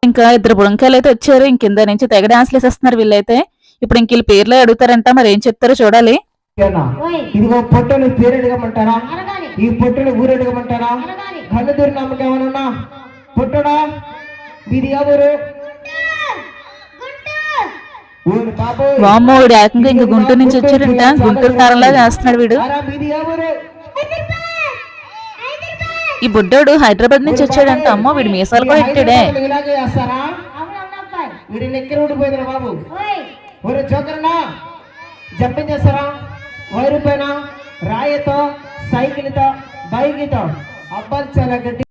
ఇంకా ఇద్దరు బుడంకాయలు అయితే వచ్చారు. ఇంకింద నుంచి తెగ డాన్స్లు వేసేస్తున్నారు వీళ్ళైతే. ఇప్పుడు ఇంక వీళ్ళ పేర్లే అడుగుతారంట, మరి ఏం చెప్తారో చూడాలి. ఇదిగో పొట్టను పేరు అడగమంటారా? ఈ పొట్టను ఊరు అడగమంటారా? కళ్ళదూరి నమ్మకం ఏమన్నా పొట్టడా వీడి ఎవరు? వామ్మో, వీడు ఏకంగా ఇంక గుంటూరు నుంచి వచ్చాడంట. గుంటూరు కారంలా చేస్తున్నాడు వీడు. ఈ బుడ్డోడు హైదరాబాద్ నుంచి వచ్చాడంట. అమ్మో, వీడు మీసాలు కూడా పెట్టాడే. ఇలాగే చేస్తారా? వీడి నెక్కర ఊడిపోయిందిరా బాబు. ఒరే జోకరనా, జంపింగ్ చేస్తారా? వైరు పైన రాయితో, సైకిల్తో, బైక్తో అబ్బాయి చాలా గట్టి.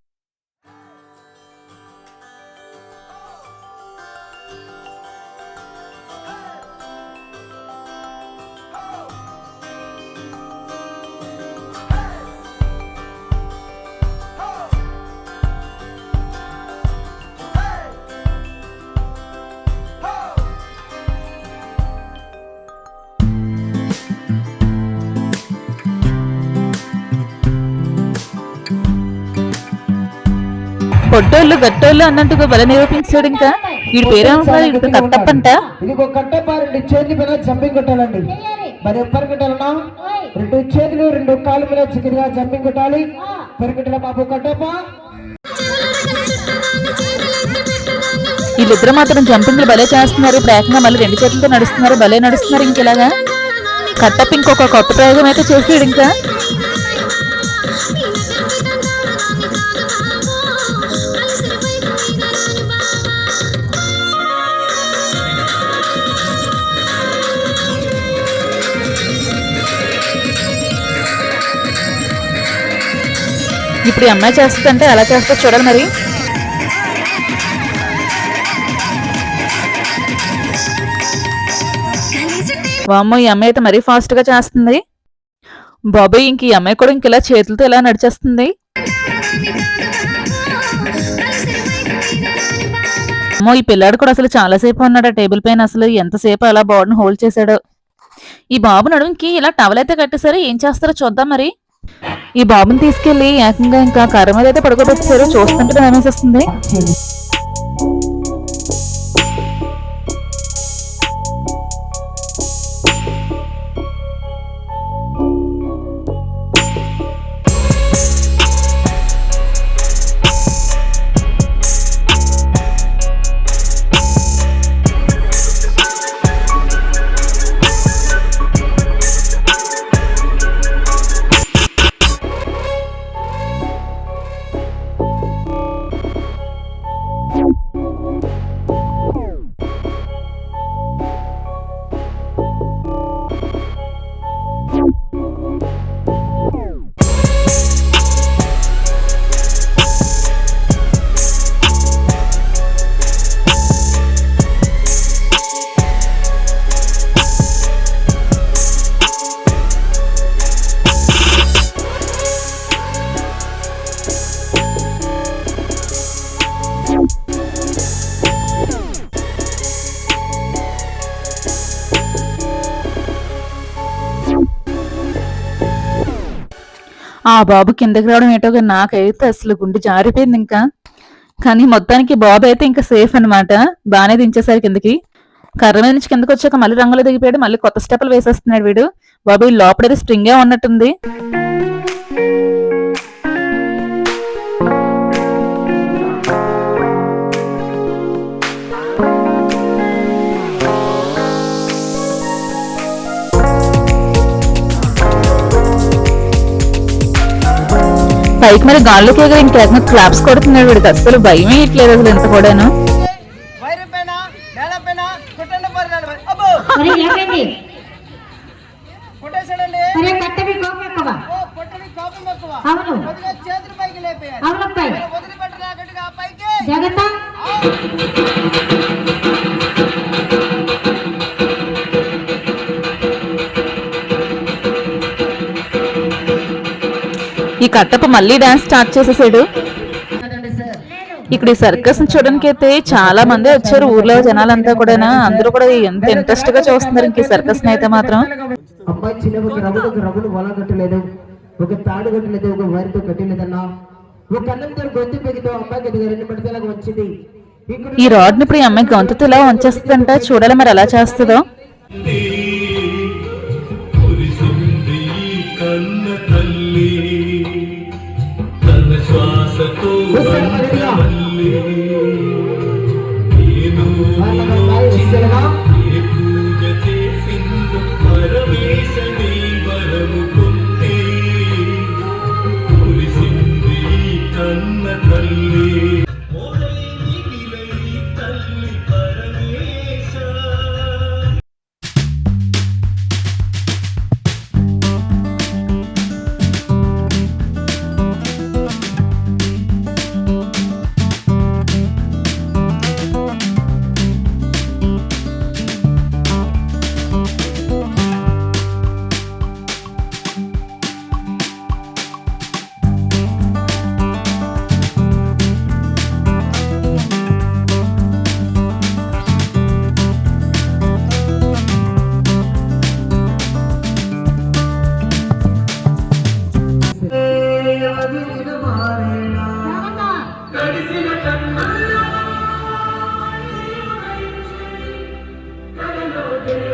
పొట్టోళ్ళు గట్టోళ్ళు అన్నట్టుగా బల నిరూపించాడు. ఇంకా వీడి పేరేమంటారు? వీడి పేరు కట్టప్పంట. ఇదిగో కట్టప్ప, 2 చేతుల మీద జంపింగ్ కొట్టాలండి. మరి పరిగెట్టాలన్నా 2 చేతులు 2 కాళ్ళ మీద చికెన్గా జంపింగ్ కొట్టాలి. పరిగెట్టాల బాబు కట్టప్ప. వీళ్ళిద్దరు మాత్రం జంపింగ్లు భలే చేస్తున్నారు. ఇప్పుడు ఏకంగా మళ్ళీ 2 చేతులతో నడుస్తున్నారు. భలే నడుస్తున్నారు. ఇంకెలాగా కట్టప్ప ఇంకొక కొత్త ప్రయోగం అయితే చేసాడు. ఇంకా ఇప్పుడు ఈ అమ్మాయి చేస్తుంటే ఎలా చేస్తా చూడాలి మరి. వామ్మో, ఈ అమ్మాయి అయితే మరీ ఫాస్ట్ గా చేస్తుంది. బాబాయ్, ఇంక ఈ అమ్మాయి కూడా ఇంక ఇలా చేతులతో ఇలా నడిచేస్తుంది. అమ్మో, ఈ పిల్లాడు కూడా అసలు చాలాసేపు ఉన్నాడు ఆ టేబుల్ పైన. అసలు ఎంతసేపు అలా బాడీని హోల్డ్ చేశాడు. ఈ బాబు నడుముకి ఇలా టవల్ అయితే కట్టేశారు. ఏం చేస్తారో చూద్దాం మరి. ఈ బాబుని తీసుకెళ్లి ఏకంగా ఇంకా కర్ర మీద అయితే పడుకోబెట్టేశారు. చూస్తుంటే భయమేసేస్తుంది. ఆ బాబు కిందకి రావడం ఏంటో కానీ నాకైతే అసలు గుండె జారిపోయింది ఇంకా. కానీ మొత్తానికి బాబు అయితే ఇంకా సేఫ్ అనమాట. బాగానే దించేశారు కిందకి. కర్ర మీద నుంచి కిందకి వచ్చాక మళ్ళీ రంగులో దిగిపోయాడు. మళ్ళీ కొత్త స్టెప్పులు వేసేస్తున్నాడు వీడు. బాబు ఈ లోపలైతే స్ప్రింగే ఉన్నట్టుంది. పైకి మరి గాల్లోకి ఎగర ఇంకేకంగా క్లాప్స్ కొడుతున్నాడు. వీడికి అస్సలు భయమే ఇట్లేదు అసలు ఎంత కూడాను. ఈ కట్టప్ప మళ్ళీ డాన్స్ స్టార్ట్ చేసేసాడు. ఇక్కడ ఈ సర్కస్ చూడడానికి అయితే చాలా మంది వచ్చారు. ఊర్లో జనాలంతా కూడా అందరూ కూడా ఎంత ఇంట్రెస్ట్ గా చూస్తున్నారు ఇంక ఈ సర్కస్ అయితే మాత్రం. అమ్మాయి చిన్న రవ్వులు వల కట్టలేదు, ఒక తాడు కట్టలేదు, ఒక వైర్తో కట్టలేదన్నా. ఒక అన్నంతో గొంతు పెగితో అమ్మాయికి 2 మడతలకు వచ్చింది. ఈ రాడ్ ని ఇప్పుడు ఈ అమ్మాయి గొంతుతో ఇలా వంచేస్తుందంట. చూడాలి మరి ఎలా చేస్తుందో.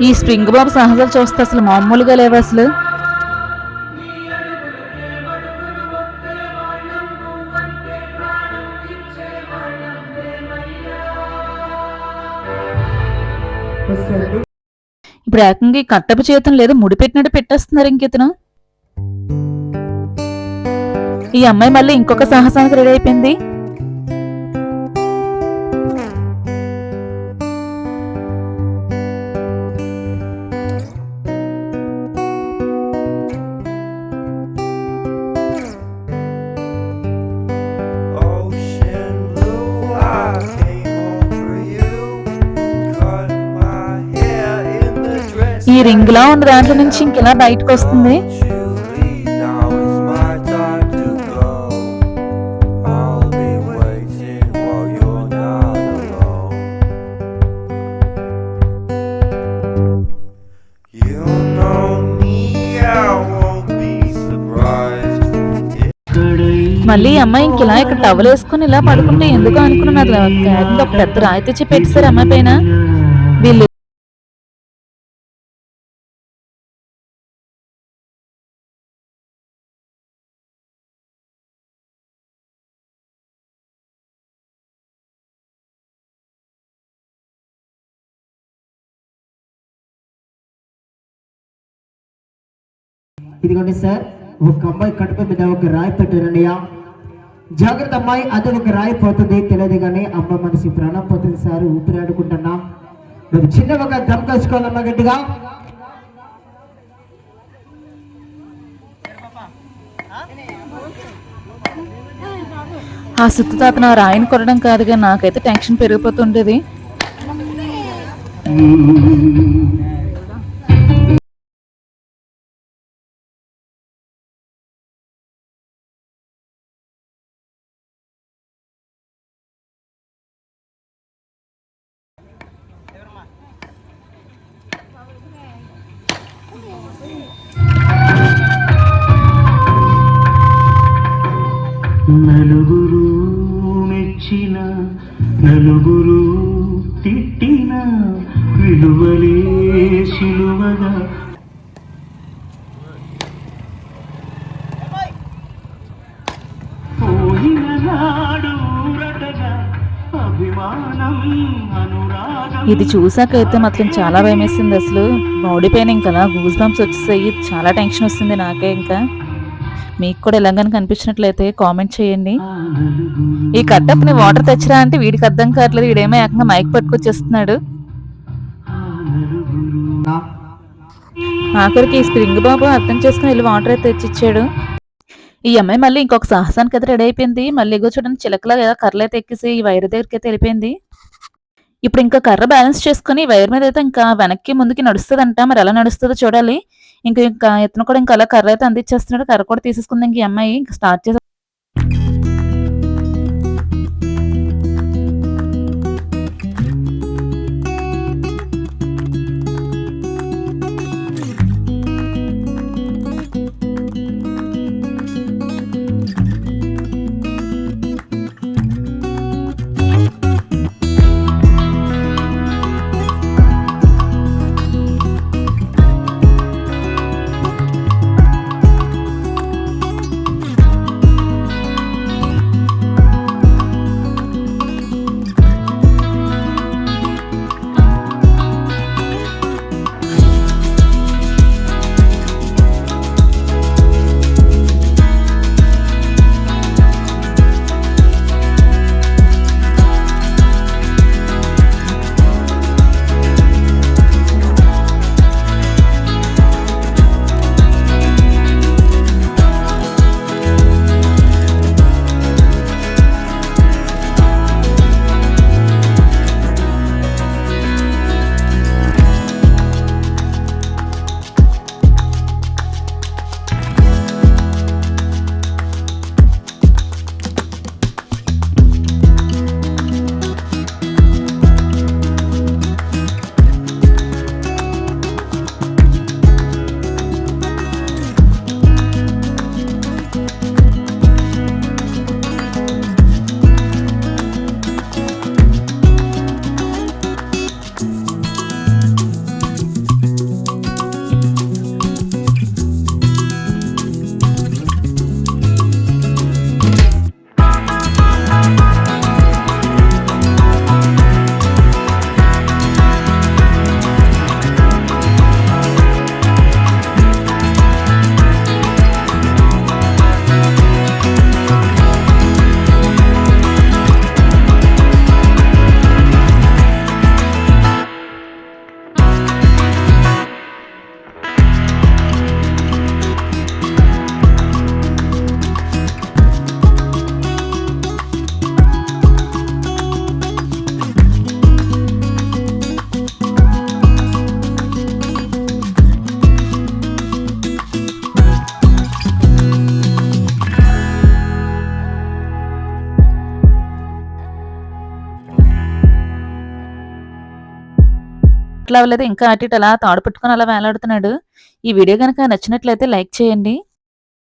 ఈ స్ప్రింగ్ బాబు సాహసాలు చూస్తే అసలు మామూలుగా లేవు అసలు. ఇప్పుడు ఏకంగా ఈ కట్టపు చేతం లేదు ముడిపెట్టినట్టు పెట్టేస్తున్నారు ఇంకితను. ఈ అమ్మాయి మళ్ళీ ఇంకొక సాహసానికి రెడీ అయిపోయింది. Ocean blue, I came home for you. Cut my hair in the dress. ఈ రింగ్ లా ఉన్న దాంట్లో నుంచి ఇంకెలా బయటకు వస్తుంది. Don't you leave, now it's my time to go. I'll be waiting while you're not alone. You know me, I won't be surprised. మళ్ళీ ఈ అమ్మాయి ఇంకెలా ఇక్కడ టవల్ వేసుకుని ఇలా పడుకుంటే ఎందుకు అనుకున్నాను. అది ఒక పెద్ద రాయి తెచ్చి పెట్టేశారు అమ్మాయి పైన. వీళ్ళు ఇదిగోండి సార్, ఒక అమ్మాయి కడుపు మీద ఒక రాయి పెట్టారన్నయ్య. జాగ్రత్త అమ్మాయి, అది ఒక రాయి పోతుంది తెలియదు కానీ అమ్మ మనసి ప్రాణం పోతుంది సార్. ఊపిరి ఆడుకుంటున్నా, నువ్వు చిన్న ఒక దమ్ కలుసుకోవాలమ్మా గట్టిగా. ఆ సుత్తు తాత నా రాయిని కొనడం కాదుగా, నాకైతే టెన్షన్ పెరిగిపోతుండేది. నలుగురు మెచ్చిన నలుగురు తిట్టిన విలువలే శిలువగా పోయిన నాడు రటగా అభిమానం అనురాగం. ఇది చూసాకైతే మాత్రం చాలా భయం వేసింది అసలు. బాడీ పైన ఇంకా గూస్ బంప్స్ వచ్చేసాయి. చాలా టెన్షన్ వస్తుంది నాకే. ఇంకా మీకు కూడా ఎలాగని కనిపించినట్లయితే కామెంట్ చేయండి. ఈ కట్టప్ని వాటర్ తెచ్చిరా అంటే వీడికి అర్థం కావట్లేదు. వీడేమో ఏకంగా మైక్ పట్టుకొచ్చేస్తున్నాడు. ఆఖరికి ఈ స్ప్రింగ్ బాబు అర్థం చేసుకుని వెళ్ళి వాటర్ అయితే తెచ్చిచ్చాడు. ఈ అమ్మాయి మళ్ళీ ఇంకొక సాహసానికి అయితే రెడీ అయిపోయింది. మళ్ళీ ఎగో చూడండి చిలకలా కర్రలు అయితే ఎక్కేసి ఈ వైర్ దగ్గరికి అయితే వెళ్ళిపోయింది. ఇప్పుడు ఇంకా కర్ర బ్యాలెన్స్ చేసుకుని వైర్ మీద అయితే ఇంకా వెనక్కి ముందుకి నడుస్తుందంట. మరి ఎలా నడుస్తుందో చూడాలి. ఇంకా ఇతను కూడా ఇంకా అలా కర్ర అయితే అందించేస్తున్నాడు. కర్ర కూడా తీసేసుకుంది ఇంక ఈ అమ్మాయి. ఇంకా స్టార్ట్ చేసి అట్లా అవ్వలేదు, ఇంకా అటు ఇటు అలా తాడు పట్టుకొని అలా వేలాడుతున్నాడు. ఈ వీడియో కనుక నచ్చినట్లయితే లైక్ చేయండి.